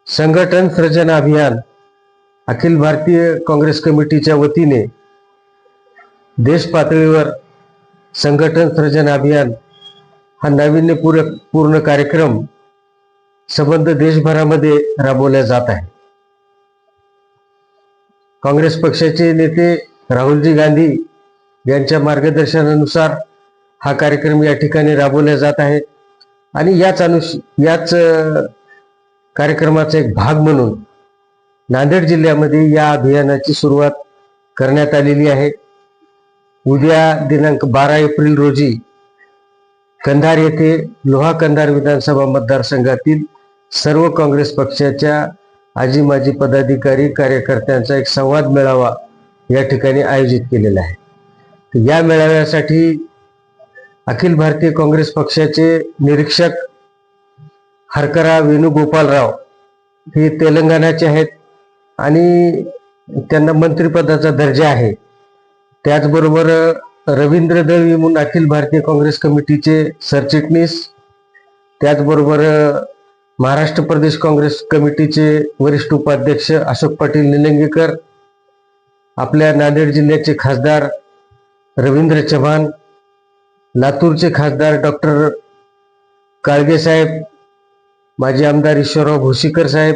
संघटन सृजन अभियान अखिल भारतीय काँग्रेस कमिटीच्या वतीने देश पातळीवर संघटन सृजन अभियान हा नाविन्यपूर्ण कार्यक्रम संबंध देशभरामध्ये राबवला जात आहे। काँग्रेस पक्षाचे नेते राहुलजी गांधी यांच्या मार्गदर्शनानुसार हा कार्यक्रम या ठिकाणी राबवला जात आहे आणि याच कार्यक्रमाचा एक भाग म्हणून नांदेड जिल्ह्यामध्ये या अभियानाची सुरुवात करण्यात आलेली आहे। उद्या दिनांक 12 एप्रिल रोजी कंधार येथे लोहा कंधार विधानसभा मतदारसंघातील सर्व काँग्रेस पक्षाच्या आजी माजी पदाधिकारी कार्यकर्त्यांचा एक संवाद मेळावा या ठिकाणी आयोजित केलेला आहे। या मेळाव्यासाठी अखिल भारतीय काँग्रेस पक्षाचे निरीक्षक हरकरा वेणुगोपालराव हे तेलंगणाचे आहेत आणि त्यांना मंत्रिपदाचा दर्जा आहे। त्याचबरोबर रवींद्र दळवी म्हणून अखिल भारतीय काँग्रेस कमिटीचे सरचिटणीस, त्याचबरोबर महाराष्ट्र प्रदेश काँग्रेस कमिटीचे वरिष्ठ उपाध्यक्ष अशोक पाटील निलंगेकर, आपल्या नांदेड जिल्ह्याचे खासदार रवींद्र चव्हाण, लातूरचे खासदार डॉक्टर काळगे साहेब, माजी आमदार ईश्वरराव भोशीकर साहेब,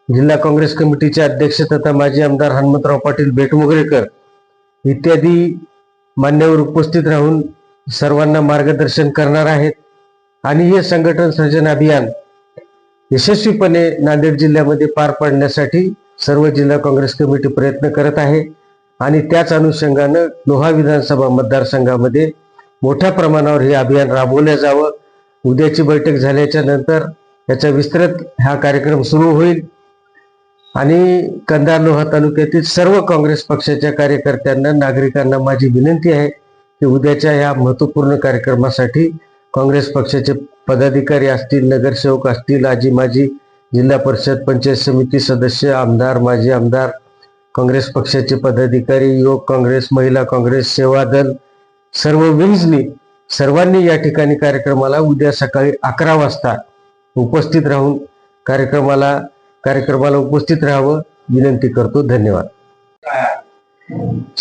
जिल्हा काँग्रेस कमिटीचे अध्यक्ष तथा माजी आमदार हनुमंतराव पाटील बेटमुगरेकर इत्यादी मान्यवर उपस्थित राहून सर्वांना मार्गदर्शन करणार आहेत। आणि हे संघटन सृजन अभियान यशस्वीपणे नांदेड जिल्ह्यामध्ये पार पाडण्यासाठी सर्व जिल्हा काँग्रेस कमिटी प्रयत्न करत आहे आणि त्याच अनुषंगानं लोहा विधानसभा मतदारसंघामध्ये मोठ्या प्रमाणावर हे अभियान राबवलं जावं। उद्याची बैठक झाल्याच्या नंतर याचा विस्तृत हा कार्यक्रम सुरू होईल आणि कंधार लोहा तालुक्यातील सर्व काँग्रेस पक्षाच्या कार्यकर्त्यांना नागरिकांना माझी विनंती आहे की उद्याच्या या महत्त्वपूर्ण कार्यक्रमासाठी काँग्रेस पक्षाचे पदाधिकारी असतील, नगरसेवक असतील, आजी माजी जिल्हा परिषद पंचायत समिती सदस्य, आमदार, माजी आमदार, काँग्रेस पक्षाचे पदाधिकारी, युवक काँग्रेस, महिला काँग्रेस, सेवा दल, सर्व विंग्जनी सर्वांनी या ठिकाणी कार्यक्रमाला उद्या सकाळी 11 वाजता उपस्थित राहून कार्यक्रमाला उपस्थित राहावं विनंती करतो। धन्यवाद।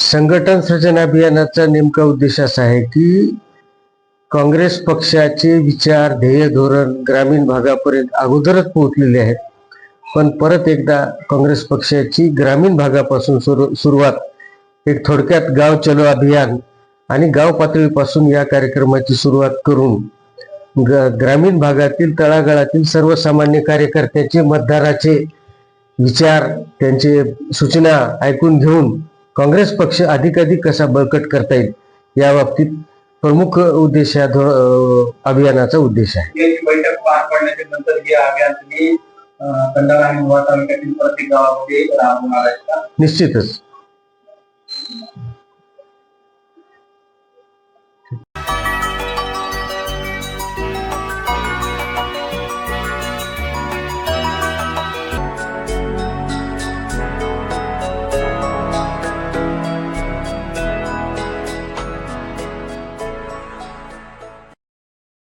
संघटन सृजन अभियानाचा नेमका उद्देश असा आहे की काँग्रेस पक्षाचे विचार, ध्येय, धोरण ग्रामीण भागापर्यंत अगोदरच पोहोचलेले आहेत, पण परत एकदा काँग्रेस पक्षाची ग्रामीण भागापासून सुरुवात एक थोडक्यात गाव चलो अभियान आणि गाव पातळीपासून या कार्यक्रमाची सुरुवात करून ग्रामीण भागातील तळागाळातील सर्वसामान्य कार्यकर्त्याचे, मतदाराचे विचार, त्यांचे सूचना ऐकून घेऊन काँग्रेस पक्ष अधिकाधिक कसा बळकट करता येईल या बाबतीत प्रमुख उद्देश या अभियानाचा उद्देश आहे। बैठक पार पडल्याच्या नंतर हे अभियान तुम्ही कंधार आणि लोहा तालुक्यातील प्रत्येक गावामध्ये राबवणार आहे का? निश्चितच